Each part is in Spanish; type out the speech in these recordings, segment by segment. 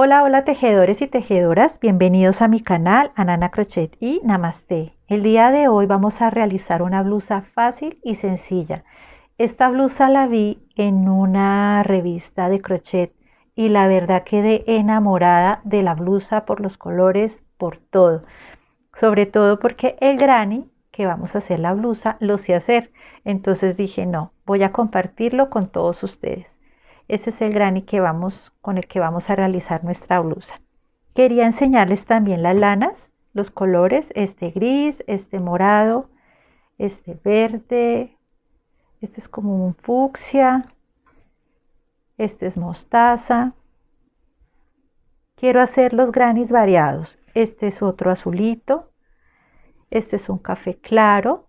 Hola, hola tejedores y tejedoras, bienvenidos a mi canal Anana Crochet y Namaste. El día de hoy vamos a realizar una blusa fácil y sencilla. Esta blusa la vi en una revista de crochet y la verdad quedé enamorada de la blusa por los colores, por todo. Sobre todo porque el granny que vamos a hacer la blusa lo sé hacer. Entonces dije, no, voy a compartirlo con todos ustedes. Este es el granny con el que vamos a realizar nuestra blusa. Quería enseñarles también las lanas, los colores, este gris, este morado, este verde, este es como un fucsia, este es mostaza. Quiero hacer los grannies variados. Este es otro azulito, este es un café claro,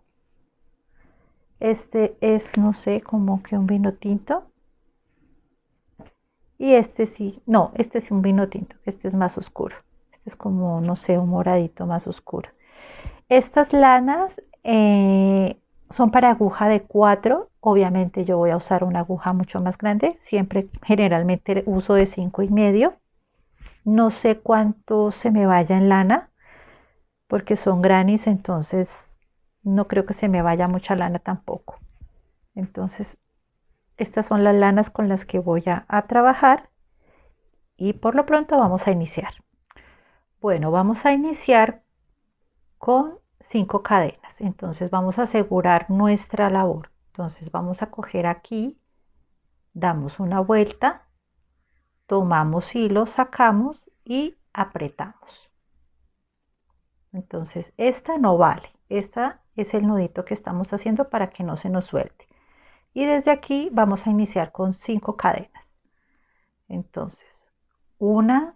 este es, no sé, como que un vino tinto. Y este sí, no, este es un vino tinto, este es más oscuro. Este es como, no sé, un moradito más oscuro. Estas lanas son para aguja de 4. Obviamente yo voy a usar una aguja mucho más grande. Siempre, generalmente uso de 5,5. No sé cuánto se me vaya en lana, porque son grannies, entonces no creo que se me vaya mucha lana tampoco. Entonces, estas son las lanas con las que voy a trabajar. Y por lo pronto vamos a iniciar. Bueno, vamos a iniciar con 5 cadenas. Entonces vamos a asegurar nuestra labor. Entonces vamos a coger aquí, damos una vuelta, tomamos hilo, sacamos y apretamos. Entonces esta no vale. Esta es el nudito que estamos haciendo para que no se nos suelte. Y desde aquí vamos a iniciar con 5 cadenas. Entonces, 1,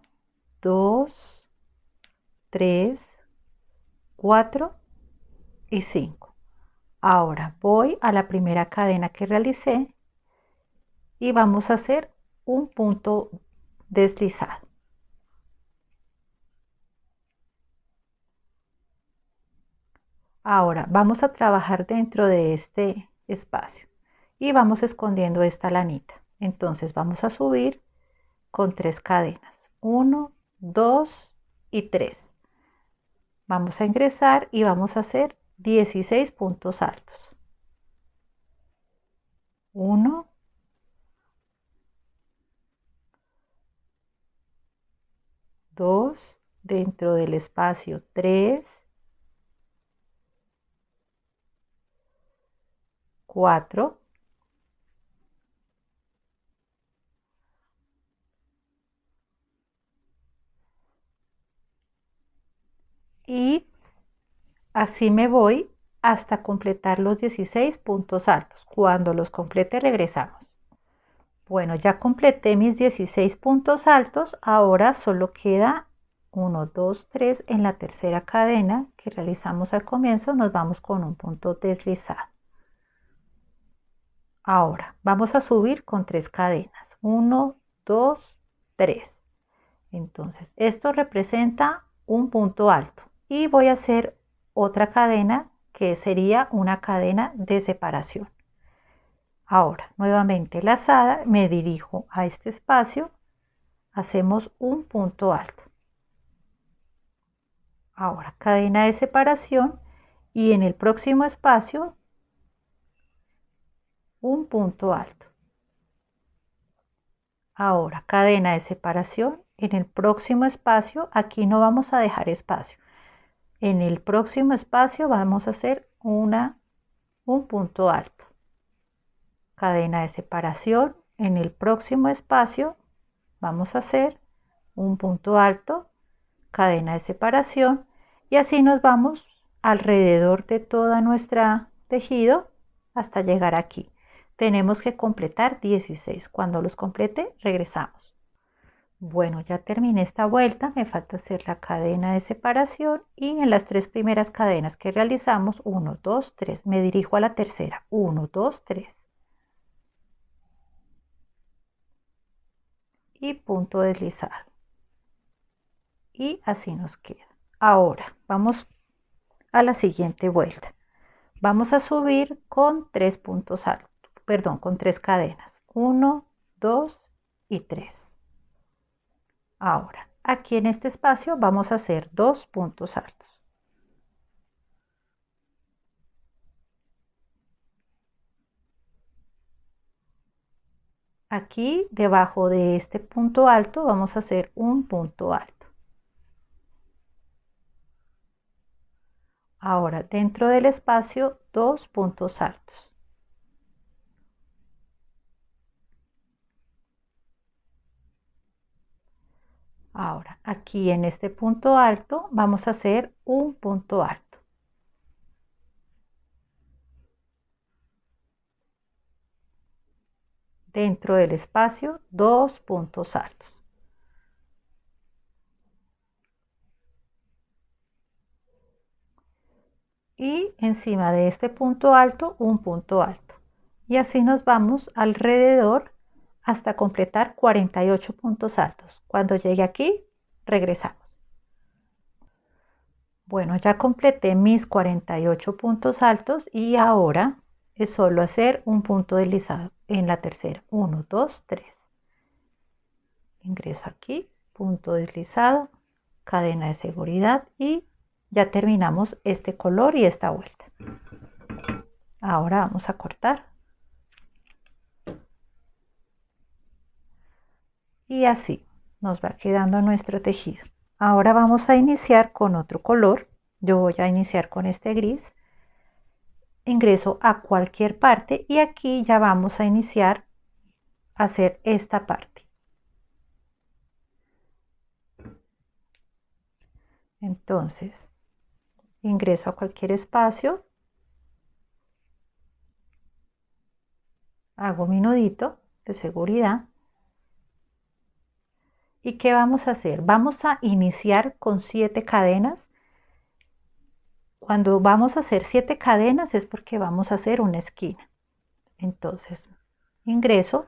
2, 3, 4 y 5. Ahora voy a la primera cadena que realicé y vamos a hacer un punto deslizado. Ahora vamos a trabajar dentro de este espacio y vamos escondiendo esta lanita. Entonces vamos a subir con 3 cadenas. 1, 2 y 3. Vamos a ingresar y vamos a hacer 16 puntos altos. 1, 2, dentro del espacio 3, 4, y así me voy hasta completar los 16 puntos altos. Cuando los complete regresamos. Bueno, ya completé mis 16 puntos altos. Ahora solo queda 1, 2, 3 en la tercera cadena que realizamos al comienzo. Nos vamos con un punto deslizado. Ahora vamos a subir con 3 cadenas. 1, 2, 3. Entonces esto representa un punto alto y voy a hacer otra cadena que sería una cadena de separación. Ahora nuevamente lazada, me dirijo a este espacio, hacemos un punto alto. Ahora cadena de separación y en el próximo espacio un punto alto. Ahora cadena de separación en el próximo espacio. Aquí no vamos a dejar espacio. En el próximo espacio vamos a hacer un punto alto. Cadena de separación. En el próximo espacio vamos a hacer un punto alto, cadena de separación y así nos vamos alrededor de toda nuestra tejido hasta llegar aquí. Tenemos que completar 16. Cuando los complete regresamos. Bueno, ya terminé esta vuelta, me falta hacer la cadena de separación y en las 3 primeras cadenas que realizamos, 1, 2, 3, me dirijo a la tercera, 1, 2, 3 y punto deslizado. Y así nos queda. Ahora vamos a la siguiente vuelta. Vamos a subir con 3 puntos altos, perdón, con 3 cadenas, 1, 2 y 3. Ahora, aquí en este espacio vamos a hacer 2 puntos altos. Aquí debajo de este punto alto vamos a hacer un punto alto. Ahora dentro del espacio 2 puntos altos. Ahora aquí en este punto alto vamos a hacer un punto alto. Dentro del espacio 2 puntos altos. Y encima de este punto alto un punto alto. Y así nos vamos alrededor hasta completar 48 puntos altos. Cuando llegue aquí, regresamos. Bueno, ya completé mis 48 puntos altos y ahora es solo hacer un punto deslizado en la tercera. 1, 2, 3. Ingreso aquí, punto deslizado, cadena de seguridad y ya terminamos este color y esta vuelta. Ahora vamos a cortar. Y así nos va quedando nuestro tejido. Ahora vamos a iniciar con otro color. Yo voy a iniciar con este gris. Ingreso a cualquier parte y aquí ya vamos a iniciar a hacer esta parte. Entonces, ingreso a cualquier espacio, hago mi nudito de seguridad. ¿Y qué vamos a hacer? Vamos a iniciar con 7 cadenas. Cuando vamos a hacer 7 cadenas es porque vamos a hacer una esquina. Entonces, ingreso,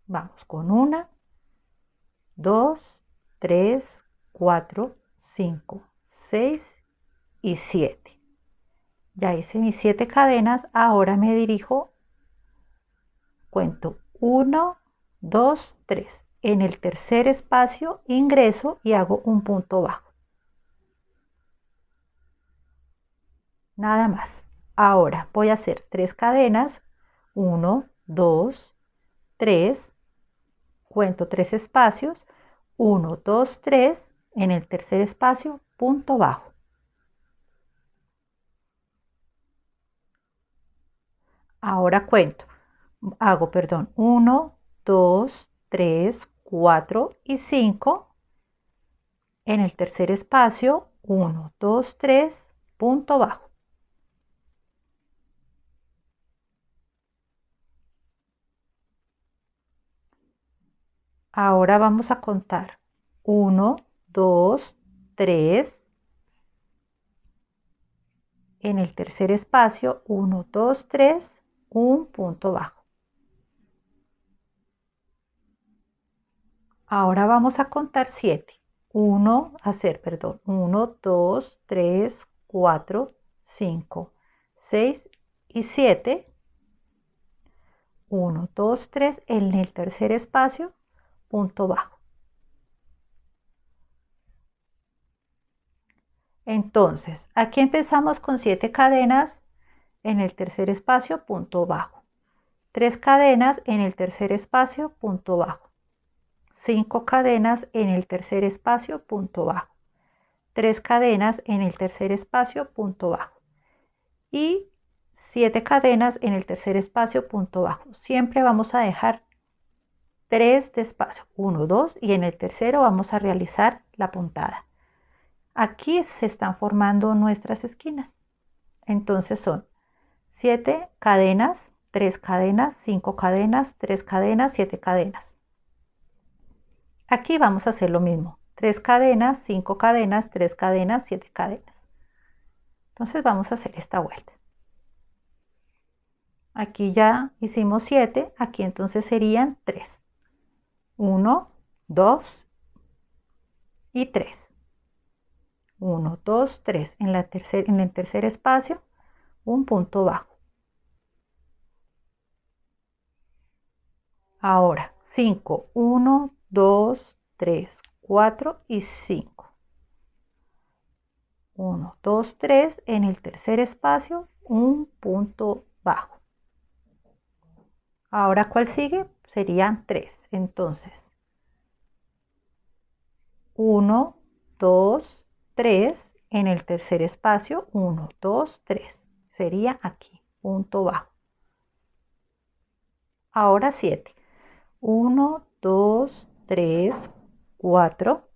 vamos con 1, 2, 3, 4, 5, 6 y 7. Ya hice mis 7 cadenas, ahora me dirijo, cuento 1, 2, 3. En el tercer espacio ingreso y hago un punto bajo. Nada más. Ahora voy a hacer 3 cadenas, 1, 2, 3, cuento 3 espacios, 1, 2, 3, en el tercer espacio, punto bajo. Ahora cuento, hago, perdón, 1, 2, 3, 4 y 5. En el tercer espacio, 1, 2, 3, punto bajo. Ahora vamos a contar 1, 2, 3. En el tercer espacio, 1, 2, 3, un punto bajo. Ahora vamos a contar 7. 1, 2, 3, 4, 5, 6 y 7. 1, 2, 3, en el tercer espacio, punto bajo. Entonces, aquí empezamos con 7 cadenas en el tercer espacio, punto bajo. 3 cadenas en el tercer espacio, punto bajo. 5 cadenas en el tercer espacio, punto bajo. 3 cadenas en el tercer espacio, punto bajo. Y 7 cadenas en el tercer espacio, punto bajo. Siempre vamos a dejar 3 de espacio, 1, 2 y en el tercero vamos a realizar la puntada. Aquí se están formando nuestras esquinas. Entonces son 7 cadenas, 3 cadenas, 5 cadenas, 3 cadenas, 7 cadenas. Aquí vamos a hacer lo mismo. 3 cadenas, 5 cadenas, 3 cadenas, 7 cadenas. Entonces vamos a hacer esta vuelta. Aquí ya hicimos 7, aquí entonces serían 3. 1, 2 y 3. 1, 2, 3. En el tercer espacio, un punto bajo. Ahora, 5. 1, 2, 3, 4 y 5. 1, 2, 3. En el tercer espacio, un punto bajo. Ahora, ¿cuál sigue? Serían 3. Entonces, 1, 2, 3. En el tercer espacio, 1, 2, 3. Sería aquí, punto bajo. Ahora 7. 1, 2, 3, 4.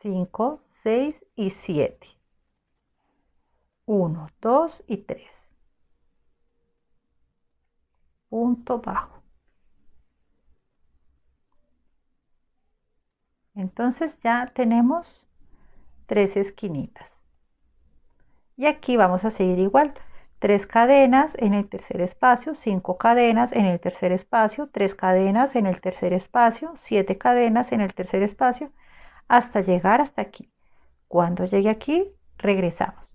5, 6 y 7. 1, 2 y 3. Punto bajo. Entonces ya tenemos 3 esquinitas. Y aquí vamos a seguir igual. 3 cadenas en el tercer espacio, 5 cadenas en el tercer espacio, 3 cadenas en el tercer espacio, 7 cadenas en el tercer espacio, hasta llegar hasta aquí. Cuando llegue aquí, regresamos.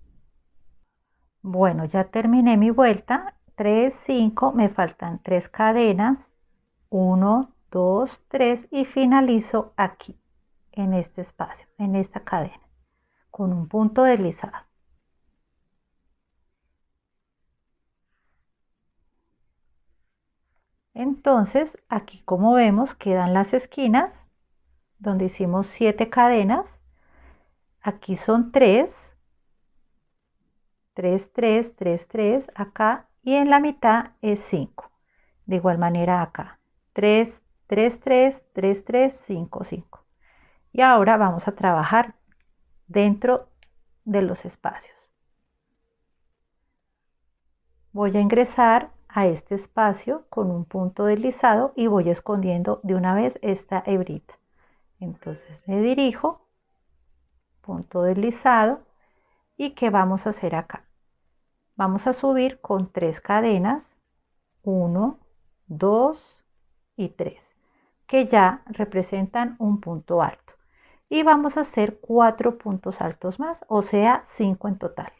Bueno, ya terminé mi vuelta. 3, 5, me faltan 3 cadenas. 1, 2, 3 y finalizo aquí, en este espacio, en esta cadena, con un punto deslizado. Entonces, aquí como vemos, quedan las esquinas donde hicimos 7 cadenas. Aquí son 3, 3, 3, 3, 3 acá y en la mitad es 5. De igual manera acá, 3, 3, 3, 3, 3, 5, 5. Y ahora vamos a trabajar dentro de los espacios. Voy a ingresar a este espacio con un punto deslizado y voy escondiendo de una vez esta hebrita. Entonces me dirijo, punto deslizado, y ¿qué vamos a hacer acá? Vamos a subir con 3 cadenas, 1, 2 y 3, que ya representan un punto alto. Y vamos a hacer 4 puntos altos más, o sea, 5 en total.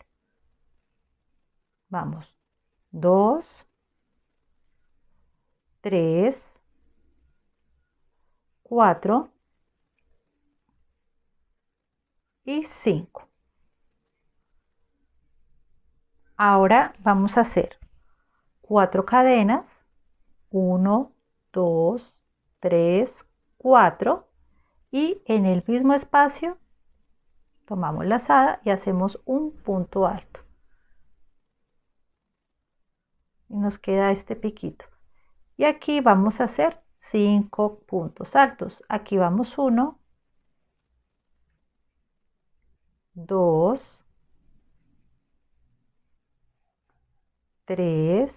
Vamos, 2, 3, 4 y 5. Ahora vamos a hacer 4 cadenas, 1, 2, 3, 4 y en el mismo espacio tomamos lazada y hacemos un punto alto. Y nos queda este piquito. Y aquí vamos a hacer 5 puntos altos. Aquí vamos 1, 2, 3,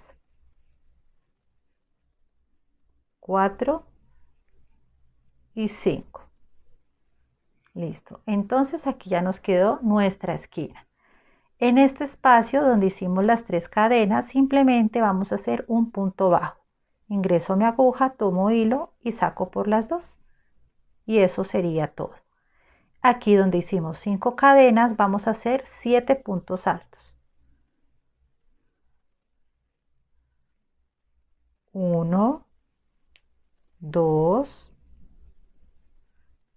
4 y 5. Listo. Entonces aquí ya nos quedó nuestra esquina. En este espacio donde hicimos las 3 cadenas, simplemente vamos a hacer un punto bajo. Ingreso mi aguja, tomo hilo y saco por las 2. Y eso sería todo. Aquí donde hicimos 5 cadenas, vamos a hacer 7 puntos altos. 1, 2,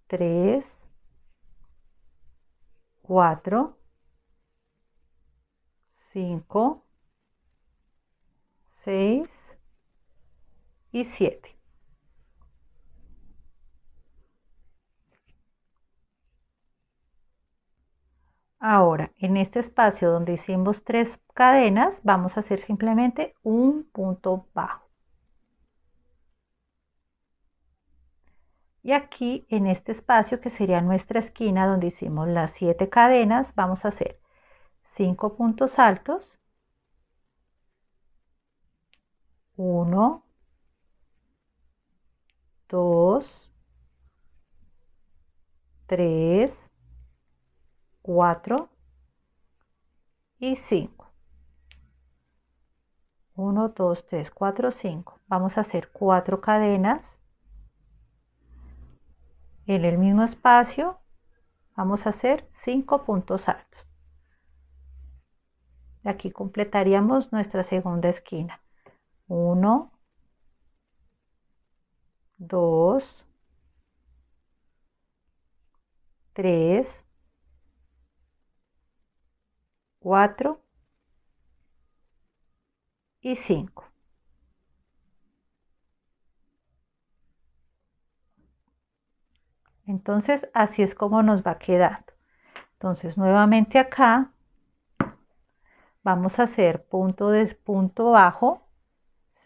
3, 4, 5, 6 y 7. Ahora, en este espacio donde hicimos 3 cadenas, vamos a hacer simplemente un punto bajo. Y aquí, en este espacio que sería nuestra esquina donde hicimos las 7 cadenas, vamos a hacer 5 puntos altos. 1, 2, 3, 4 y 5. 1, 2, 3, 4, 5. Vamos a hacer 4 cadenas. En el mismo espacio vamos a hacer 5 puntos altos. Aquí completaríamos nuestra segunda esquina. 1, 2, 3, 4 y 5. Entonces así es como nos va quedando. Entonces nuevamente acá vamos a hacer punto bajo.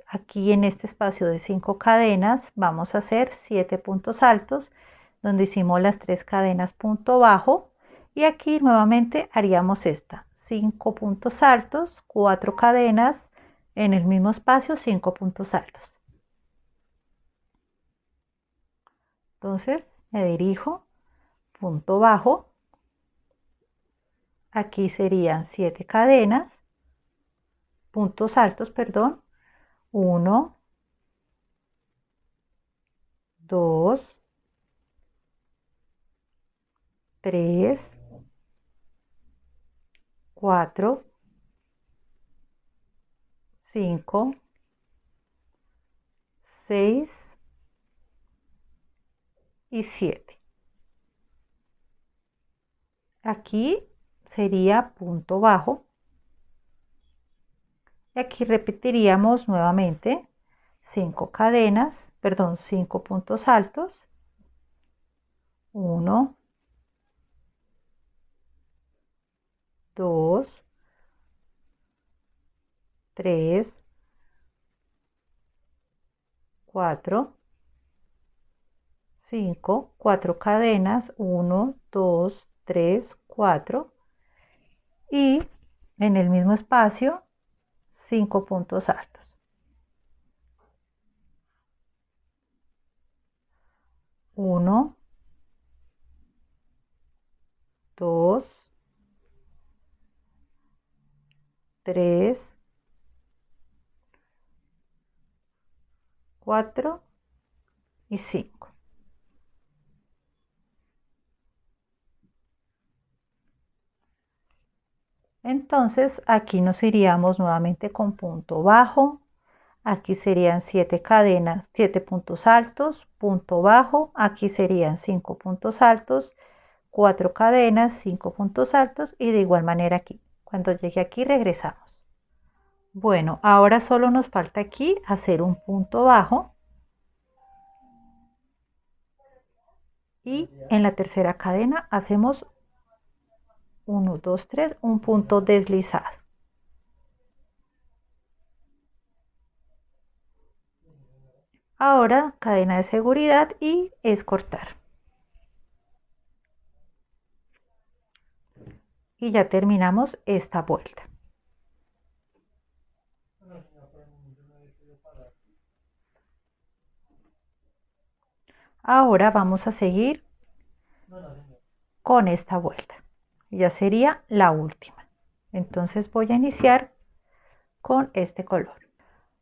Aquí en este espacio de 5 cadenas vamos a hacer 7 puntos altos donde hicimos las 3 cadenas punto bajo, y aquí nuevamente haríamos esta 5 puntos altos, 4 cadenas en el mismo espacio, 5 puntos altos. Entonces me dirijo, punto bajo, aquí serían 7 cadenas, puntos altos, perdón, 1, 2, 3, 4, 5, 6 y 7. Aquí sería punto bajo. Y aquí repetiríamos nuevamente 5 cadenas, perdón, 5 puntos altos. 1, 2, 3, 4, 5, 4 cadenas, 1, 2, 3, 4, y en el mismo espacio 5 puntos altos. 1, 2, 3, 4 y 5. Entonces aquí nos iríamos nuevamente con punto bajo. Aquí serían 7 cadenas, 7 puntos altos, punto bajo. Aquí serían 5 puntos altos, 4 cadenas, 5 puntos altos, y de igual manera aquí. Cuando llegue aquí regresamos. Bueno, ahora solo nos falta aquí hacer un punto bajo, y en la tercera cadena hacemos 1, 2, 3, un punto deslizado. Ahora cadena de seguridad y es cortar. Y ya terminamos esta vuelta. Ahora vamos a seguir con esta vuelta. Ya sería la última. Entonces voy a iniciar con este color.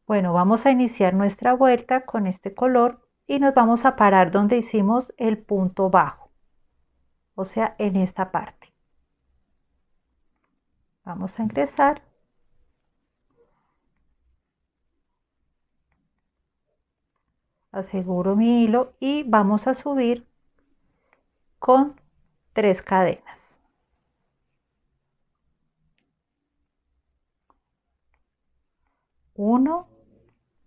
Bueno, vamos a iniciar nuestra vuelta con este color y nos vamos a parar donde hicimos el punto bajo, o sea, en esta parte. Vamos a ingresar. Aseguro mi hilo y vamos a subir con 3 cadenas. 1,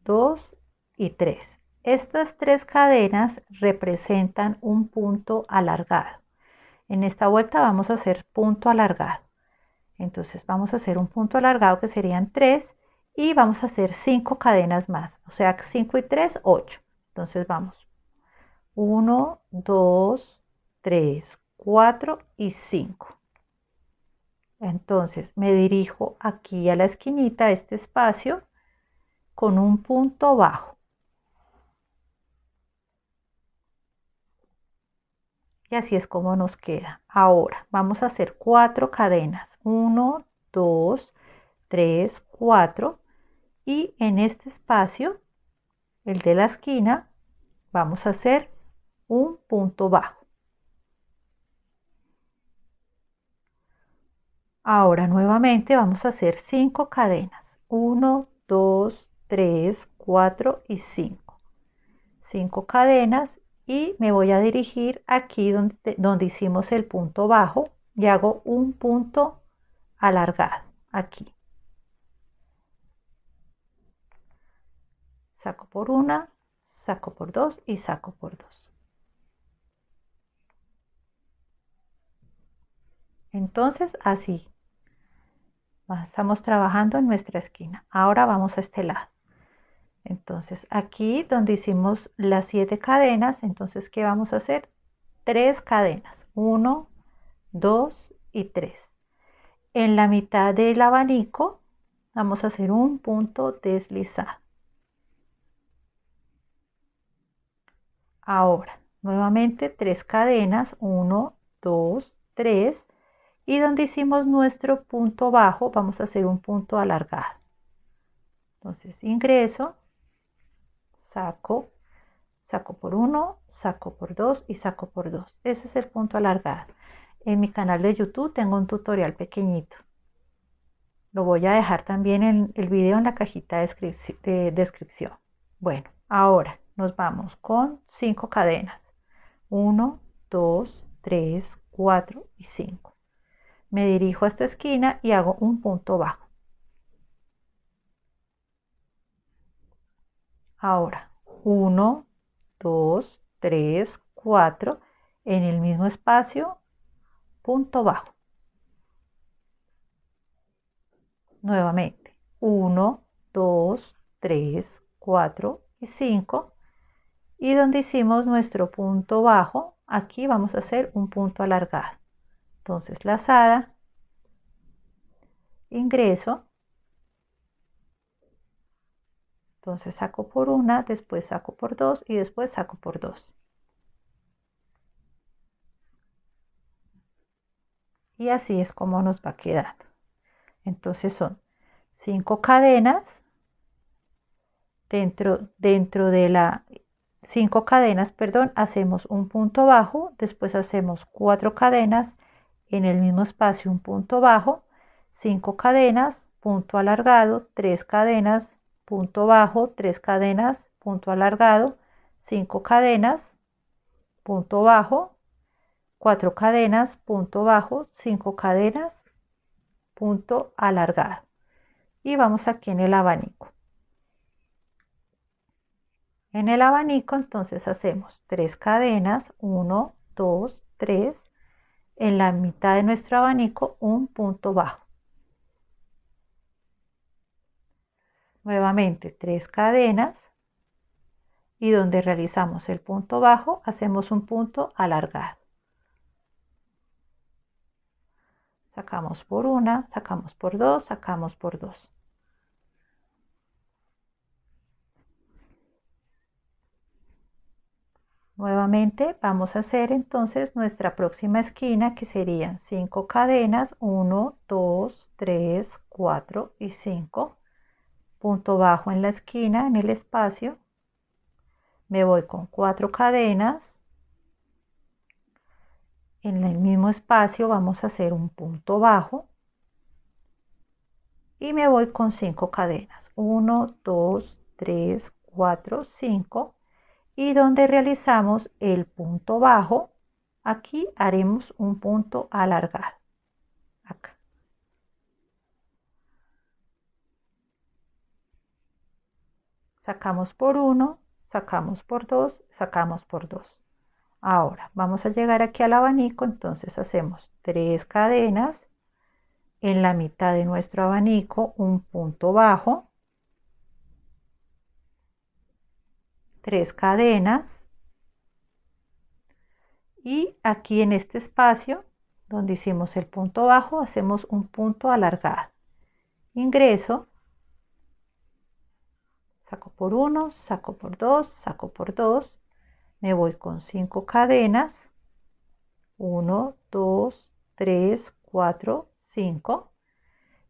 2 y 3. Estas 3 cadenas representan un punto alargado. En esta vuelta vamos a hacer punto alargado. Entonces vamos a hacer un punto alargado que serían 3, y vamos a hacer 5 cadenas más. O sea, 5 y 3, 8. Entonces vamos. 1, 2, 3, 4 y 5. Entonces me dirijo aquí a la esquinita, a este espacio, con un punto bajo. Y así es como nos queda. Ahora vamos a hacer 4 cadenas. 1, 2, 3, 4. Y en este espacio, el de la esquina, vamos a hacer un punto bajo. Ahora nuevamente vamos a hacer 5 cadenas. 1, 2, 3, 4 y 5. 5 cadenas y me voy a dirigir aquí donde hicimos el punto bajo y hago un punto alargado aquí. Saco por una, saco por dos y saco por dos. Entonces así estamos trabajando en nuestra esquina. Ahora vamos a este lado. Entonces aquí donde hicimos las 7 cadenas, entonces ¿qué vamos a hacer? 3 cadenas. 1, 2 y 3. En la mitad del abanico vamos a hacer un punto deslizado. Ahora, nuevamente 3 cadenas, 1, 2, 3. Y donde hicimos nuestro punto bajo, vamos a hacer un punto alargado. Entonces ingreso, saco, saco por 1, saco por 2 y saco por 2. Ese es el punto alargado. En mi canal de YouTube tengo un tutorial pequeñito. Lo voy a dejar también en el video en la cajita de descripción. Bueno, ahora nos vamos con 5 cadenas. 1, 2, 3, 4 y 5. Me dirijo a esta esquina y hago un punto bajo. Ahora, 1, 2, 3, 4. En el mismo espacio, punto bajo. Nuevamente, 1, 2, 3, 4 y 5. Y donde hicimos nuestro punto bajo, aquí vamos a hacer un punto alargado. Entonces, lazada, ingreso. Entonces saco por una, después saco por dos y después saco por dos. Y así es como nos va quedando. Entonces son 5 cadenas dentro de la 5 cadenas, perdón, hacemos un punto bajo, después hacemos 4 cadenas, en el mismo espacio un punto bajo, 5 cadenas, punto alargado, 3 cadenas, punto bajo, 3 cadenas, punto alargado, 5 cadenas, punto bajo, 4 cadenas, punto bajo, 5 cadenas, punto alargado. Y vamos aquí en el abanico. En el abanico entonces hacemos 3 cadenas, 1, 2, 3. En la mitad de nuestro abanico un punto bajo. Nuevamente 3 cadenas y donde realizamos el punto bajo hacemos un punto alargado. Sacamos por una, sacamos por dos, sacamos por dos. Nuevamente vamos a hacer entonces nuestra próxima esquina, que serían 5 cadenas, 1, 2, 3, 4 y 5. Punto bajo en la esquina, en el espacio. Me voy con 4 cadenas. En el mismo espacio vamos a hacer un punto bajo. Y me voy con 5 cadenas. 1, 2, 3, 4, 5. Y donde realizamos el punto bajo, aquí haremos un punto alargado. Acá. Sacamos por 1, sacamos por 2, sacamos por 2. Ahora vamos a llegar aquí al abanico, entonces hacemos 3 cadenas. En la mitad de nuestro abanico un punto bajo. 3 cadenas. Y aquí en este espacio donde hicimos el punto bajo hacemos un punto alargado. Ingreso, saco por 1, saco por 2, saco por 2, me voy con 5 cadenas, 1, 2, 3, 4, 5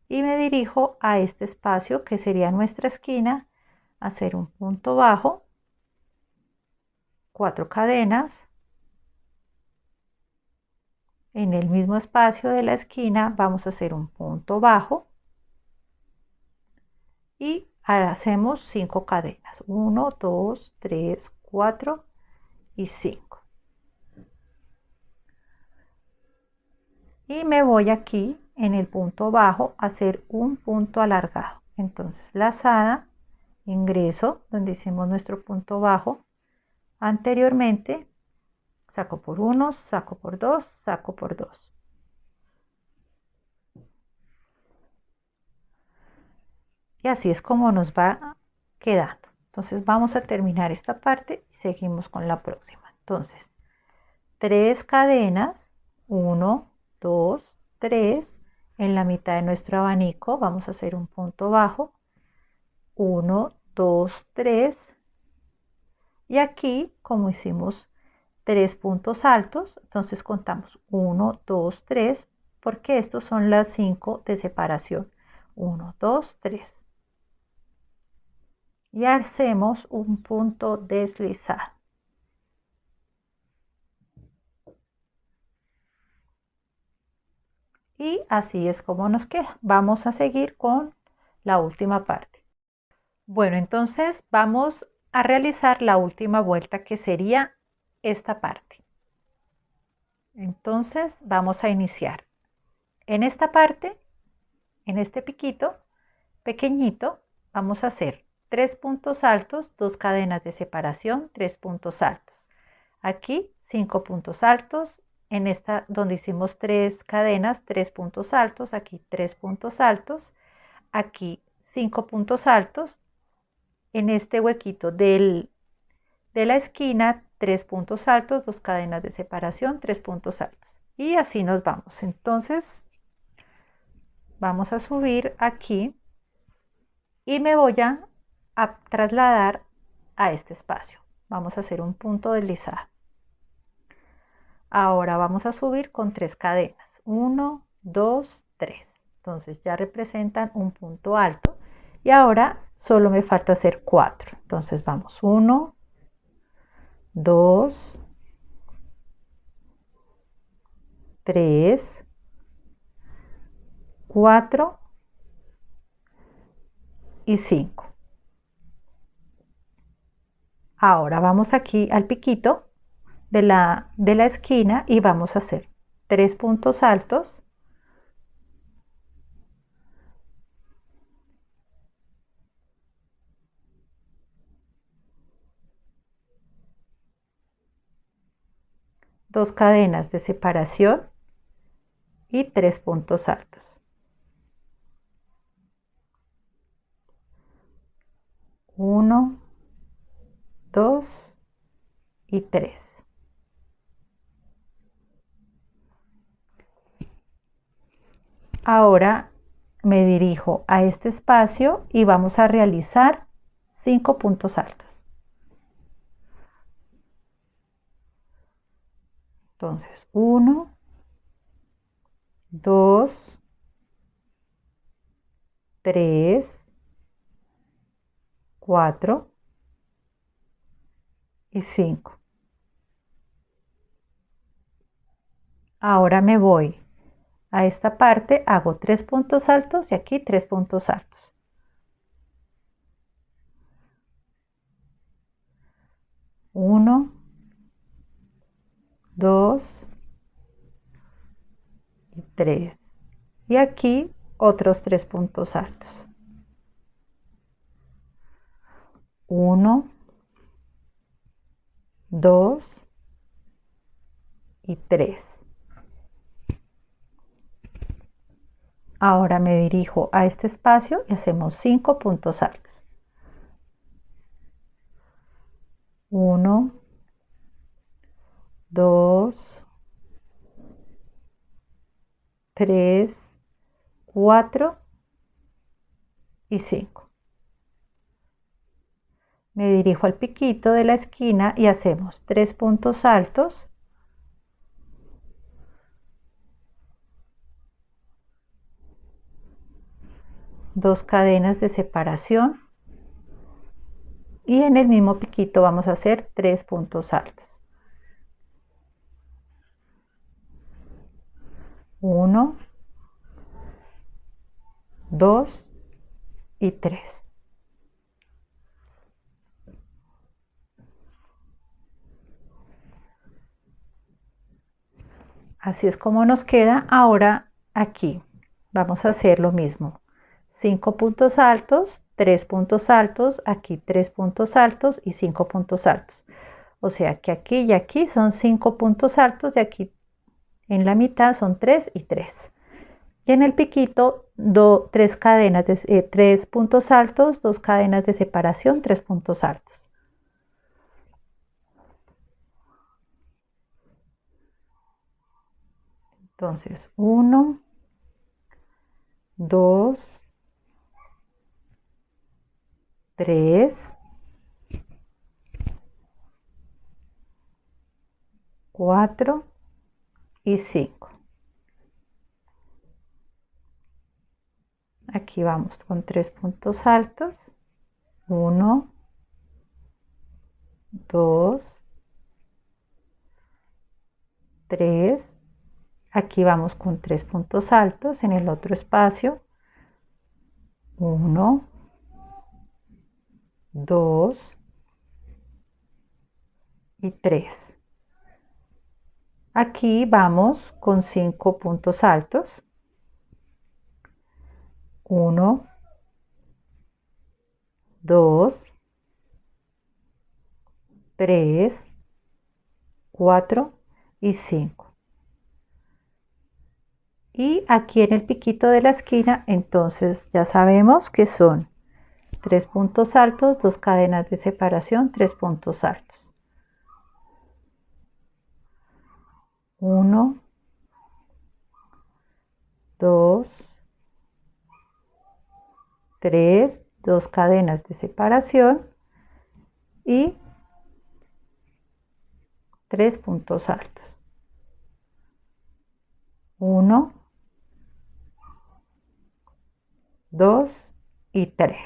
y me dirijo a este espacio que sería nuestra esquina, a hacer un punto bajo, 4 cadenas, en el mismo espacio de la esquina vamos a hacer un punto bajo y hacemos 5 cadenas, 1, 2, 3, 4 y 5. Y me voy aquí en el punto bajo a hacer un punto alargado. Entonces lazada, ingreso donde hicimos nuestro punto bajo anteriormente, saco por 1, saco por 2, saco por 2. Y así es como nos va quedando. Entonces vamos a terminar esta parte y seguimos con la próxima. Entonces, 3 cadenas, 1, 2, 3. En la mitad de nuestro abanico vamos a hacer un punto bajo, 1, 2, 3. Y aquí, como hicimos 3 puntos altos, entonces contamos 1, 2, 3, porque estos son las 5 de separación. 1, 2, 3. Y hacemos un punto deslizado. Y así es como nos queda. Vamos a seguir con la última parte. Bueno, entonces vamos a realizar la última vuelta, que sería esta parte. Entonces vamos a iniciar. En esta parte, en este piquito pequeñito, vamos a hacer 3 puntos altos, 2 cadenas de separación, 3 puntos altos. Aquí 5 puntos altos, en esta donde hicimos 3 cadenas, 3 puntos altos, aquí 3 puntos altos, aquí 5 puntos altos, en este huequito de la esquina 3 puntos altos, 2 cadenas de separación, 3 puntos altos. Y así nos vamos. Entonces vamos a subir aquí y me voy a trasladar a este espacio. Vamos a hacer un punto deslizado. Ahora vamos a subir con 3 cadenas. 1, 2, 3. Entonces ya representan un punto alto. Y ahora solo me falta hacer 4. Entonces vamos 1, 2, 3, 4 y 5. Ahora vamos aquí al piquito de la esquina y vamos a hacer 3 puntos altos, dos cadenas de separación y 3 puntos altos. 1, 2 y 3. Ahora me dirijo a este espacio y vamos a realizar 5 puntos altos. Entonces, 1, 2, 3, 4 y 5. Ahora me voy a esta parte, hago 3 puntos altos y aquí 3 puntos altos. 1, 2 y 3. Y aquí otros 3 puntos altos. 1, 2 y 3. Ahora me dirijo a este espacio y hacemos 5 puntos altos. 1, 2, 3, 4 y 5. Me dirijo al piquito de la esquina y hacemos 3 puntos altos, dos cadenas de separación y en el mismo piquito vamos a hacer 3 puntos altos. 1, 2 y 3. Así es como nos queda. Ahora aquí vamos a hacer lo mismo. 5 puntos altos, 3 puntos altos, aquí 3 puntos altos y 5 puntos altos. O sea que aquí y aquí son 5 puntos altos y aquí en la mitad son 3 y 3. Y en el piquito 3 cadenas de 3 puntos altos, 2 cadenas de separación, 3 puntos altos. Entonces 1, 2, 3, 4 y 5. Aquí vamos con 3 puntos altos. 1, 2, 3. Aquí vamos con 3 puntos altos en el otro espacio. 1, 2 y 3. Aquí vamos con 5 puntos altos. 1, 2, 3, 4 y 5. Y aquí en el piquito de la esquina, entonces ya sabemos que son 3 puntos altos, 2 cadenas de separación, 3 puntos altos. 1, 2, 3, 2 cadenas de separación y 3 puntos altos. 1, 2 y 3.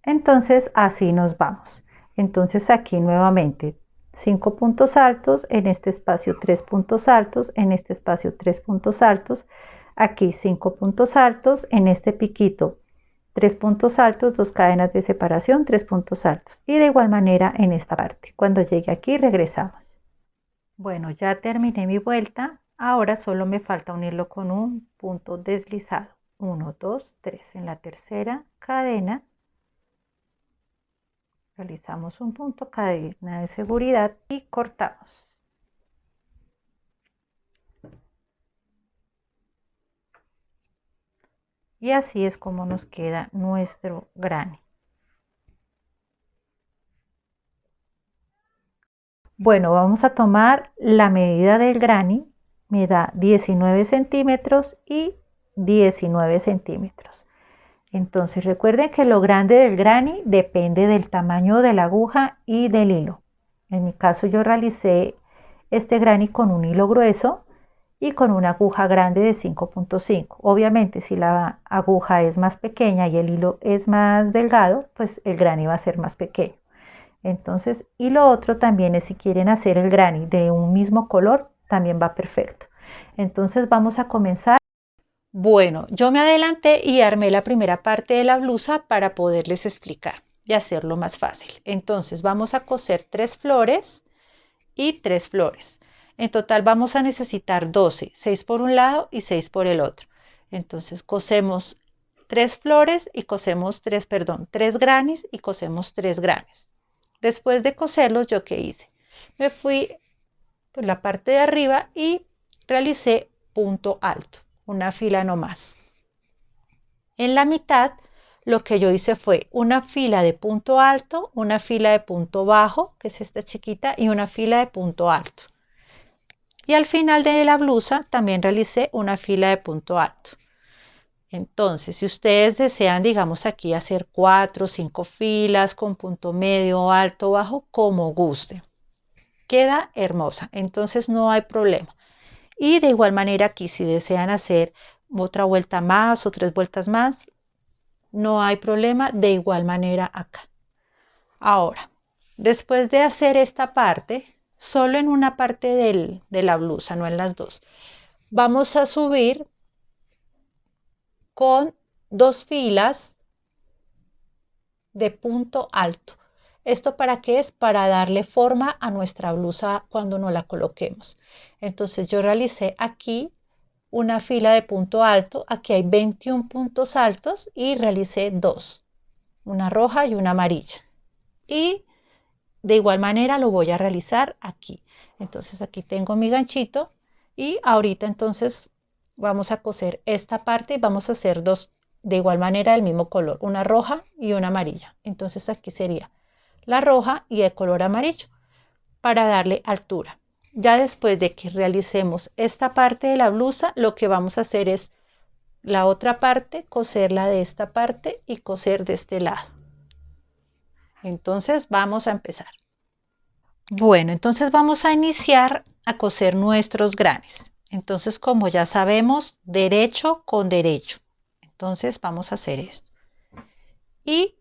Entonces así nos vamos. Entonces aquí nuevamente 5 puntos altos, en este espacio 3 puntos altos, en este espacio 3 puntos altos, aquí 5 puntos altos, en este piquito 3 puntos altos, 2 cadenas de separación, 3 puntos altos. Y de igual manera en esta parte. Cuando llegue aquí regresamos. Bueno, ya terminé mi vuelta. Ahora solo me falta unirlo con un punto deslizado. 1, 2, 3. En la tercera cadena realizamos un punto, cadena de seguridad y cortamos. Y así es como nos queda nuestro granny. Bueno, vamos a tomar la medida del granny. Me da 19 centímetros y 19 centímetros. Entonces recuerden que lo grande del granny depende del tamaño de la aguja y del hilo. En mi caso yo realicé este granny con un hilo grueso y con una aguja grande de 5.5. Obviamente si la aguja es más pequeña y el hilo es más delgado, pues el granny va a ser más pequeño. Entonces, y lo otro también es si quieren hacer el granny de un mismo color, también va perfecto. Entonces vamos a comenzar. Bueno, yo me adelanté y armé la primera parte de la blusa para poderles explicar y hacerlo más fácil. Entonces vamos a coser 3 flores y 3 flores. En total vamos a necesitar 12, 6 por un lado y 6 por el otro. Entonces cosemos 3 flores y cosemos 3 grannies y cosemos 3 grannies. Después de coserlos, ¿yo qué hice? Me fui por la parte de arriba y realicé punto alto, una fila no más. En la mitad lo que yo hice fue una fila de punto alto, una fila de punto bajo, que es esta chiquita, y una fila de punto alto. Y al final de la blusa también realicé una fila de punto alto. Entonces, si ustedes desean, digamos aquí, hacer 4 o 5 filas con punto medio, alto, bajo, como guste. Queda hermosa, entonces no hay problema. Y de igual manera aquí, si desean hacer otra vuelta más o 3 vueltas más, no hay problema, de igual manera acá. Ahora, Después de hacer esta parte, solo en una parte de la blusa, no en las dos, vamos a subir con 2 filas de punto alto. ¿Esto para qué es? Para darle forma a nuestra blusa cuando no la coloquemos. Entonces yo realicé aquí una fila de punto alto. Aquí hay 21 puntos altos y realicé 2, una roja y una amarilla. Y de igual manera lo voy a realizar aquí. Entonces aquí tengo mi ganchito y ahorita entonces vamos a coser esta parte y vamos a hacer 2 de igual manera del mismo color, una roja y una amarilla. Entonces aquí sería la roja y el color amarillo para darle altura. Ya después de que realicemos esta parte de la blusa, lo que vamos a hacer es la otra parte, coserla de esta parte y coser de este lado. Entonces vamos a empezar. Bueno, entonces vamos a iniciar a coser nuestros granes. Entonces, como ya sabemos, derecho con derecho. Entonces vamos a hacer esto. Y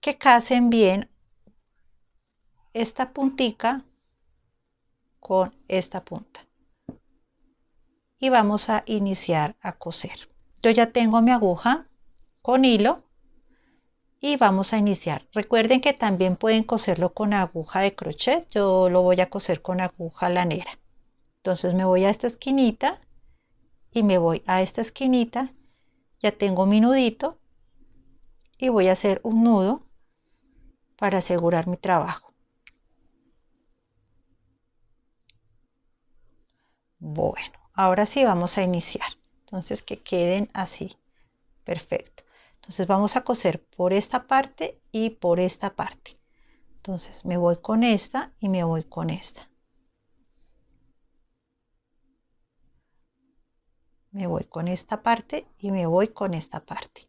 que casen bien esta puntica con esta punta. Y vamos a iniciar a coser. Yo ya tengo mi aguja con hilo y vamos a iniciar. Recuerden que también pueden coserlo con aguja de crochet. Yo lo voy a coser con aguja lanera. Entonces me voy a esta esquinita y me voy a esta esquinita. Ya tengo mi nudito y voy a hacer un nudo para asegurar mi trabajo. Bueno, ahora sí vamos a iniciar. Entonces que queden así. Perfecto. Entonces vamos a coser por esta parte y por esta parte. Entonces me voy con esta y me voy con esta. Me voy con esta parte y me voy con esta parte.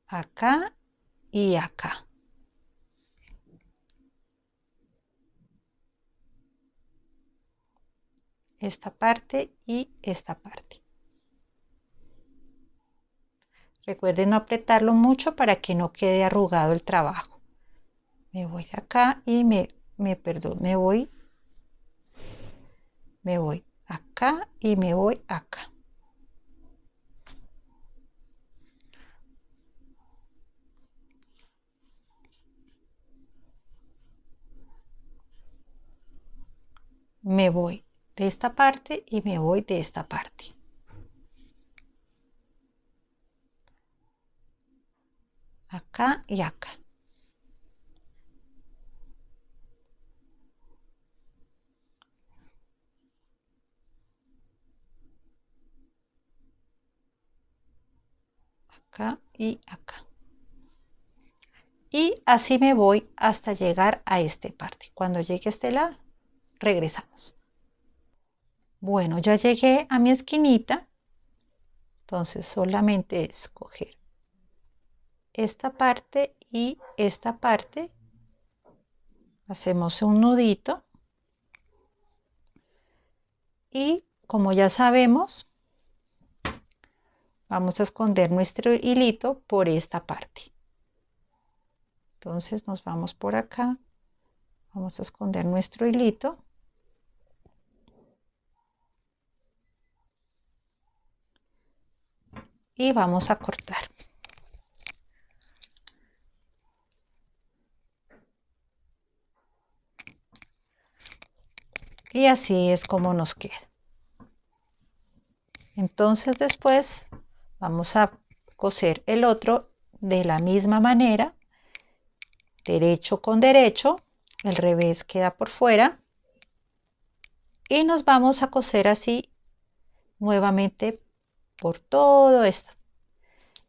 Acá y acá. Esta parte y esta parte. Recuerden no apretarlo mucho para que no quede arrugado el trabajo. Me voy acá y me voy acá y me voy acá. Me voy de esta parte y me voy de esta parte. Acá y acá. Acá y acá. Y así me voy hasta llegar a esta parte. Cuando llegue a este lado, regresamos. Bueno, ya llegué a mi esquinita. Entonces solamente es coger esta parte y esta parte. Hacemos un nudito. Y como ya sabemos, vamos a esconder nuestro hilito por esta parte. Entonces nos vamos por acá. Vamos a esconder nuestro hilito. Y vamos a cortar. Y así es como nos queda. Entonces después vamos a coser el otro de la misma manera, derecho con derecho, el revés queda por fuera y nos vamos a coser así nuevamente por todo esto.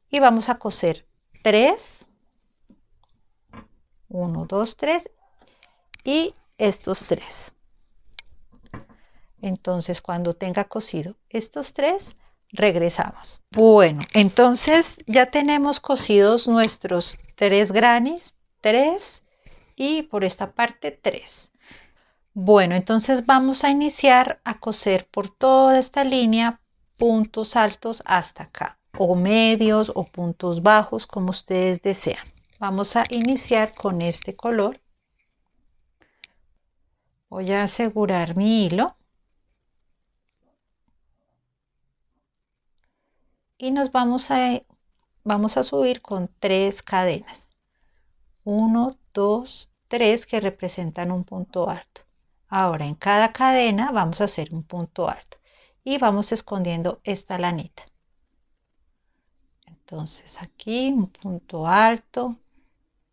Y vamos a coser 3, 1, 2, 3 y estos 3. Entonces cuando tenga cosido estos 3, regresamos. Bueno, entonces ya tenemos cosidos nuestros 3 granis, 3 y por esta parte 3. Bueno, entonces vamos a iniciar a coser por toda esta línea puntos altos hasta acá. o medios o puntos bajos, como ustedes desean. Vamos a iniciar con este color. Voy a asegurar mi hilo y nos vamos a subir con 3 cadenas. 1, 2, 3 que representan un punto alto. Ahora en cada cadena vamos a hacer un punto alto y vamos escondiendo esta lanita. Entonces aquí un punto alto,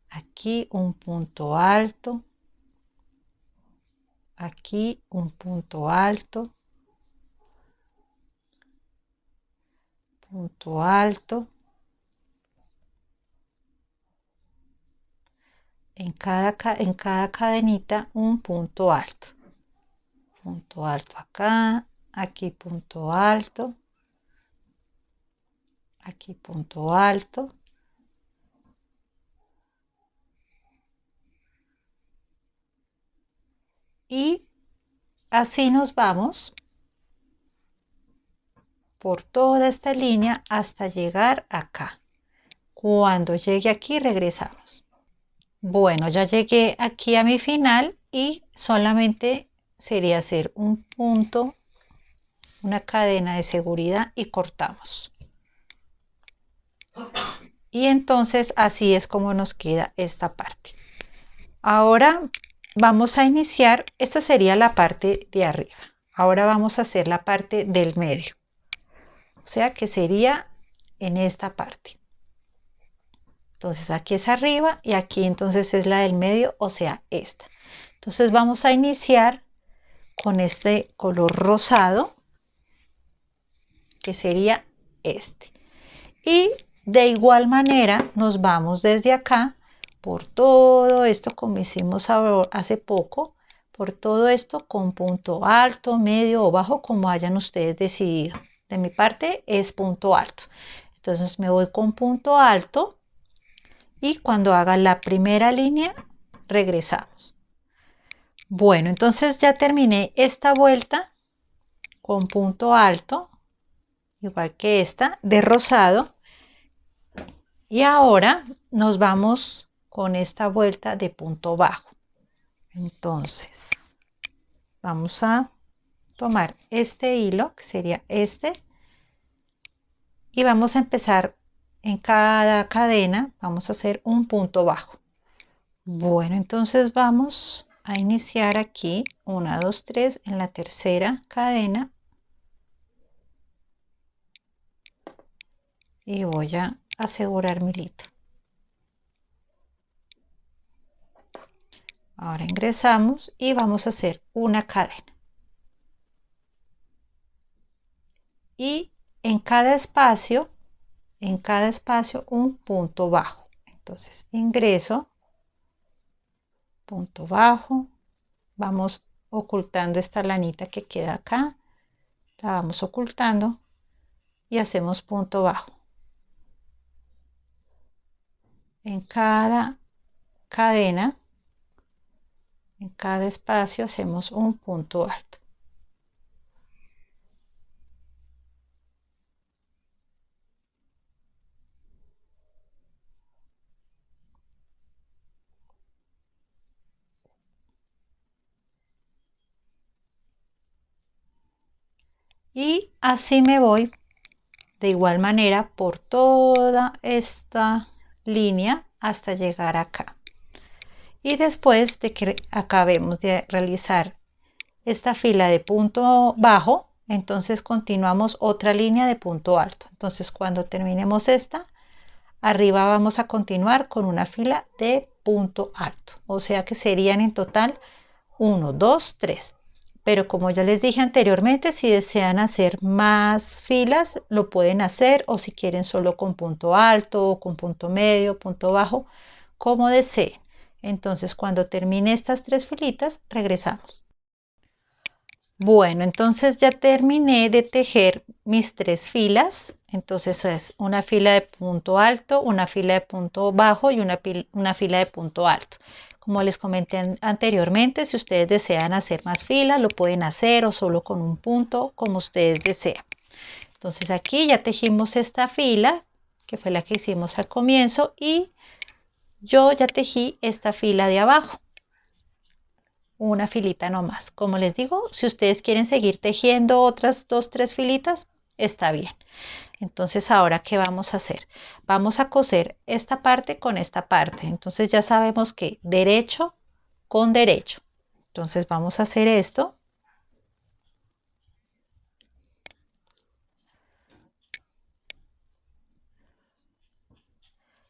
aquí un punto alto, aquí un punto alto, punto alto. En cada cadenita un punto alto. Punto alto acá, aquí punto alto, aquí punto alto. Y así nos vamos por toda esta línea hasta llegar acá. Cuando llegue aquí regresamos. Bueno, ya llegué aquí a mi final y solamente sería hacer un punto, una cadena de seguridad y cortamos. Y entonces así es como nos queda esta parte. Ahora vamos a iniciar, esta sería la parte de arriba. Ahora vamos a hacer la parte del medio. O sea que sería en esta parte. Entonces aquí es arriba y aquí entonces es la del medio, o sea, esta. Entonces vamos a iniciar con este color rosado, que sería este. Y de igual manera nos vamos desde acá por todo esto como hicimos hace poco, por todo esto con punto alto, medio o bajo, como hayan ustedes decidido. De mi parte es punto alto. Entonces me voy con punto alto. Y cuando haga la primera línea, regresamos. Bueno, entonces ya terminé esta vuelta con punto alto, igual que esta, de rosado. Y ahora nos vamos con esta vuelta de punto bajo. Entonces, vamos a tomar este hilo, que sería este, y vamos a empezar en cada cadena, vamos a hacer un punto bajo. Bueno, entonces vamos a iniciar aquí 1, 2, 3 en la tercera cadena y voy a asegurar mi hilito. Ahora ingresamos y vamos a hacer una cadena y en cada espacio un punto bajo. Entonces ingreso, punto bajo, vamos ocultando esta lanita que queda acá, la vamos ocultando y hacemos punto bajo. En cada cadena, en cada espacio hacemos un punto alto. Y así me voy de igual manera por toda esta línea hasta llegar acá. Y después de que acabemos de realizar esta fila de punto bajo, entonces continuamos otra línea de punto alto. Entonces cuando terminemos esta, arriba vamos a continuar con una fila de punto alto. O sea que serían en total 1, 2, 3. Pero como ya les dije anteriormente, si desean hacer más filas, lo pueden hacer, o si quieren solo con punto alto, o con punto medio, punto bajo, como deseen. Entonces cuando termine estas 3 filitas, regresamos. Bueno, entonces ya terminé de tejer mis 3 filas. Entonces es una fila de punto alto, una fila de punto bajo y una fila de punto alto. Como les comenté anteriormente, si ustedes desean hacer más filas, lo pueden hacer o solo con un punto, como ustedes desean. Entonces aquí ya tejimos esta fila, que fue la que hicimos al comienzo, y yo ya tejí esta fila de abajo, una filita nomás. Como les digo, si ustedes quieren seguir tejiendo otras 2, 3 filitas, está bien. Entonces, ahora, ¿qué vamos a hacer? Vamos a coser esta parte con esta parte. Entonces ya sabemos que derecho con derecho. Entonces vamos a hacer esto.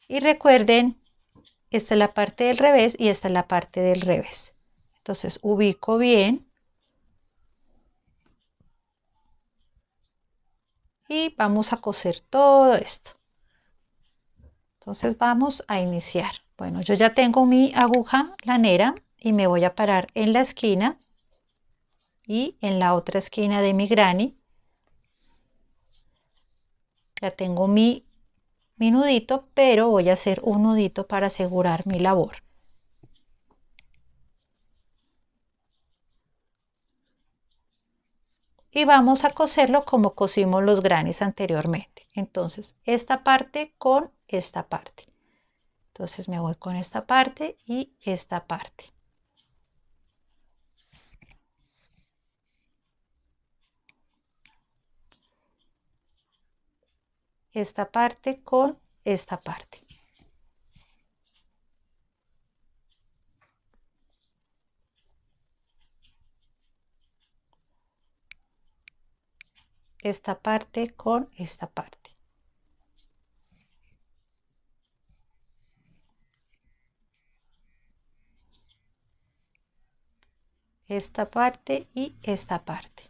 Y recuerden, esta es la parte del revés y esta es la parte del revés. Entonces ubico bien. Y vamos a coser todo esto. Entonces vamos a iniciar. Bueno, yo ya tengo mi aguja lanera y me voy a parar en la esquina y en la otra esquina de mi granny. Ya tengo mi nudito, pero voy a hacer un nudito para asegurar mi labor. Y vamos a coserlo como cosimos los grannies anteriormente. Entonces, esta parte con esta parte. Entonces me voy con esta parte y esta parte. Esta parte con esta parte. Esta parte con esta parte. Esta parte y esta parte.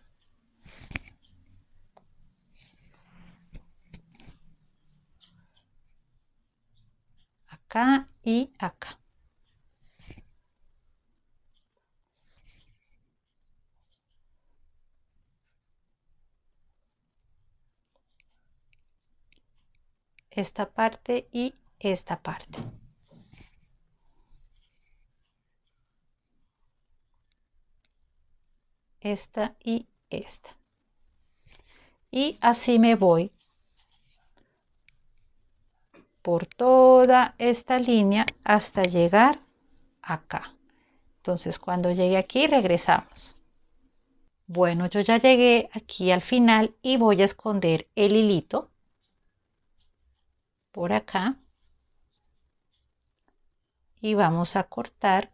Acá y acá. Esta parte y esta parte. Esta y esta. Y así me voy por toda esta línea hasta llegar acá. Entonces cuando llegue aquí regresamos. Bueno, yo ya llegué aquí al final y voy a esconder el hilito por acá y vamos a cortar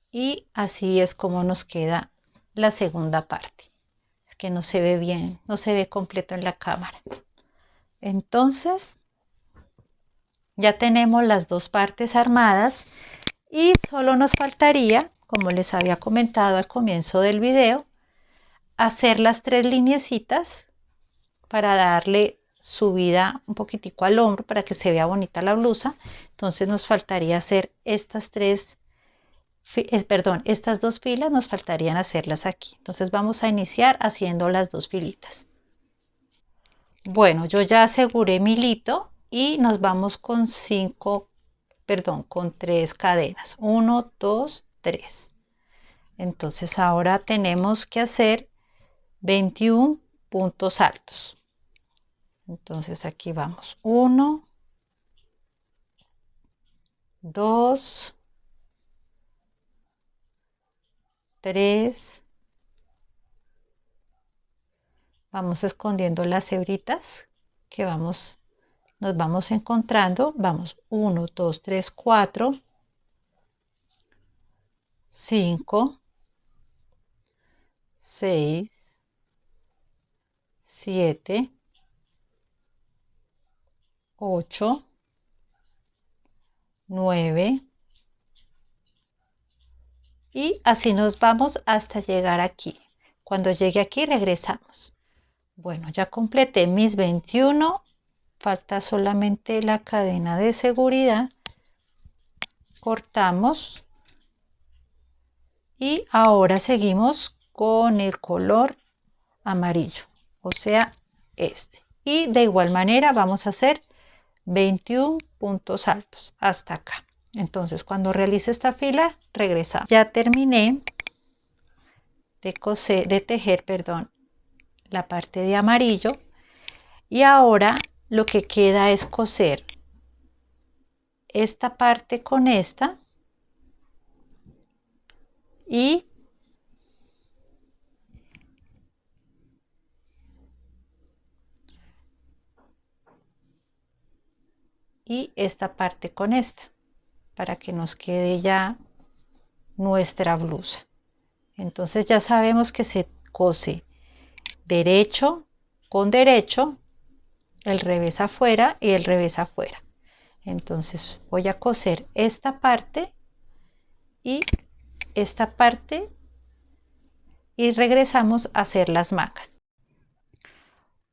y así es como nos queda la segunda parte. Es que no se ve bien, no se ve completo en la cámara. Entonces ya tenemos las dos partes armadas y solo nos faltaría, como les había comentado al comienzo del video, hacer las 3 lineecitas para darle subida un poquitico al hombro para que se vea bonita la blusa. Entonces nos faltaría hacer estas estas 2 filas nos faltarían hacerlas aquí. Entonces vamos a iniciar haciendo las 2 filitas. Bueno, yo ya aseguré mi hilito y nos vamos con con 3 cadenas. 1, 2, 3. Entonces ahora tenemos que hacer 21 puntos altos. Entonces aquí vamos. 1, 2, 3. Vamos escondiendo las hebritas que nos vamos encontrando. Vamos 1, 2, 3, 4, 5, 6, 7, 8, 9 y así nos vamos hasta llegar aquí. Cuando llegue aquí regresamos. Bueno, ya completé mis 21. Falta solamente la cadena de seguridad. Cortamos y ahora seguimos con el color amarillo, o sea este, y de igual manera vamos a hacer 21 puntos altos hasta acá. Entonces cuando realice esta fila regresamos. Ya terminé de coser, de tejer, perdón, la parte de amarillo, y ahora lo que queda es coser esta parte con esta y esta parte con esta, para que nos quede ya nuestra blusa. Entonces ya sabemos que se cose derecho con derecho, el revés afuera y el revés afuera. Entonces voy a coser esta parte y esta parte y regresamos a hacer las mangas.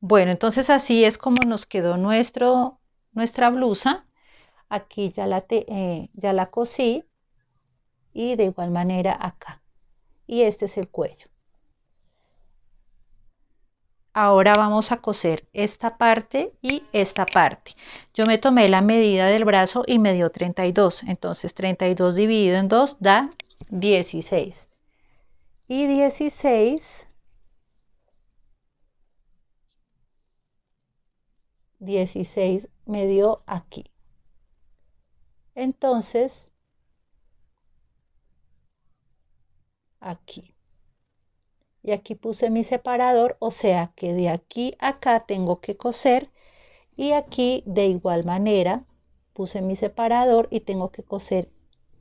Bueno, entonces así es como nos quedó nuestra blusa. Aquí ya la cosí, y de igual manera acá. Y este es el cuello. Ahora vamos a coser esta parte y esta parte. Yo me tomé la medida del brazo y me dio 32. Entonces 32 dividido en 2 da 16. Y 16 me dio aquí. Entonces, aquí. Y aquí puse mi separador, o sea que de aquí a acá tengo que coser, y aquí de igual manera puse mi separador y tengo que coser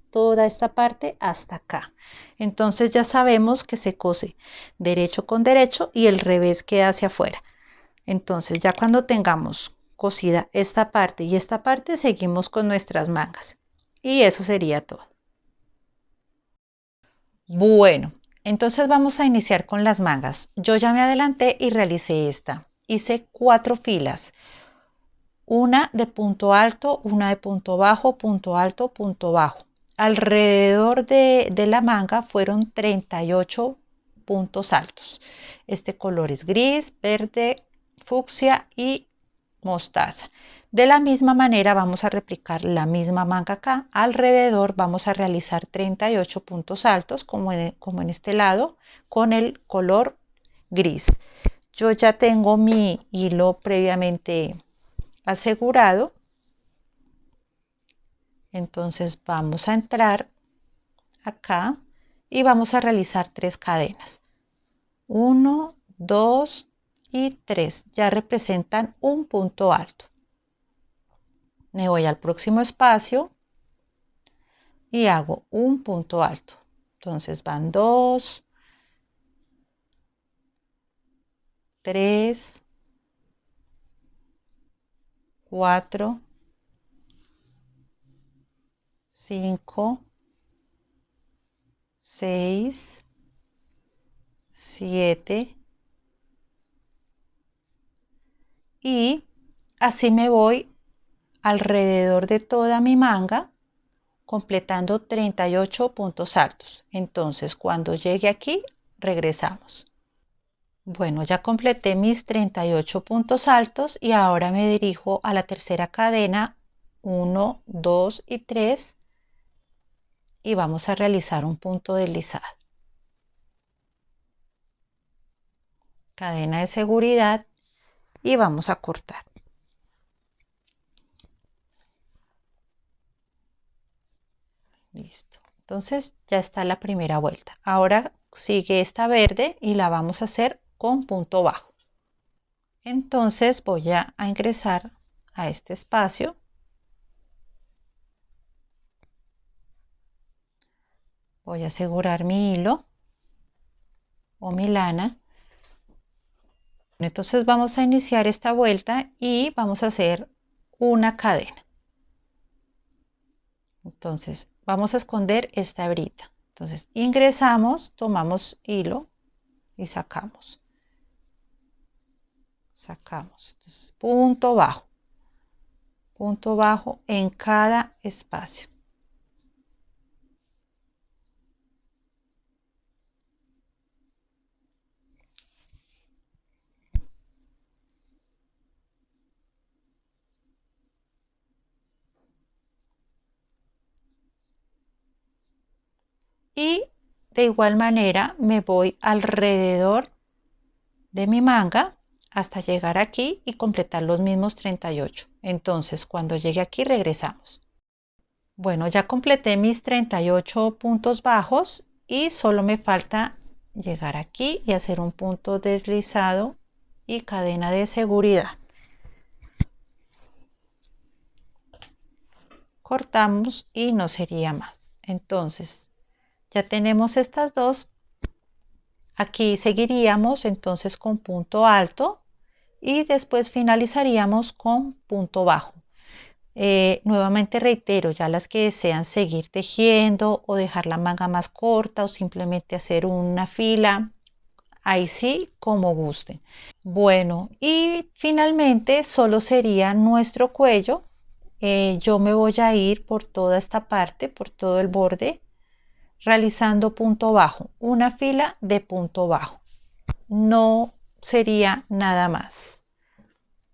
toda esta parte hasta acá. Entonces ya sabemos que se cose derecho con derecho y el revés queda hacia afuera. Entonces ya cuando tengamos cosida esta parte y esta parte, seguimos con nuestras mangas. Y eso sería todo. Bueno, entonces vamos a iniciar con las mangas. Yo ya me adelanté y realicé esta. Hice 4 filas. Una de punto alto, una de punto bajo, punto alto, punto bajo. Alrededor de la manga fueron 38 puntos altos. Este color es gris, verde, fucsia y mostaza. De la misma manera vamos a replicar la misma manga acá. Alrededor vamos a realizar 38 puntos altos como en este lado con el color gris. Yo ya tengo mi hilo previamente asegurado. Entonces vamos a entrar acá y vamos a realizar 3 cadenas. 1, 2 y 3. Ya representan un punto alto. Me voy al próximo espacio y hago un punto alto. Entonces van 2, 3, 4, 5, 6, 7 y así me voy alrededor de toda mi manga, completando 38 puntos altos. Entonces cuando llegue aquí regresamos. Bueno, ya completé mis 38 puntos altos y ahora me dirijo a la tercera cadena, 1, 2 y 3, y vamos a realizar un punto deslizado. Cadena de seguridad y vamos a cortar. Listo. Entonces ya está la primera vuelta. Ahora sigue esta verde y la vamos a hacer con punto bajo. Entonces voy a ingresar a este espacio. Voy a asegurar mi hilo o mi lana. Entonces vamos a iniciar esta vuelta y vamos a hacer una cadena. Entonces vamos a esconder esta hebrita. Entonces ingresamos, tomamos hilo y sacamos. Sacamos. Entonces, punto bajo en cada espacio. Y de igual manera me voy alrededor de mi manga hasta llegar aquí y completar los mismos 38. Entonces, cuando llegue aquí regresamos. Bueno, ya completé mis 38 puntos bajos y solo me falta llegar aquí y hacer un punto deslizado y cadena de seguridad. Cortamos y no sería más. Entonces, ya tenemos estas dos. Aquí seguiríamos entonces con punto alto y después finalizaríamos con punto bajo. Nuevamente reitero, ya las que desean seguir tejiendo o dejar la manga más corta o simplemente hacer una fila, ahí sí, como gusten. Bueno, y finalmente solo sería nuestro cuello. Yo me voy a ir por toda esta parte, por todo el borde, realizando punto bajo, una fila de punto bajo. No sería nada más.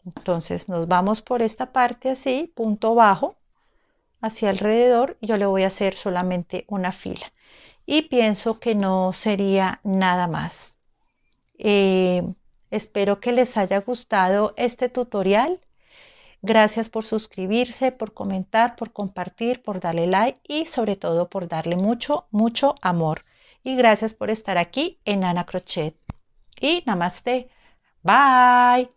Entonces nos vamos por esta parte así, punto bajo, hacia alrededor, y yo le voy a hacer solamente una fila. Y pienso que no sería nada más. Espero que les haya gustado este tutorial. Gracias por suscribirse, por comentar, por compartir, por darle like y sobre todo por darle mucho, mucho amor. Y gracias por estar aquí en Ana Crochet. Y namaste. Bye.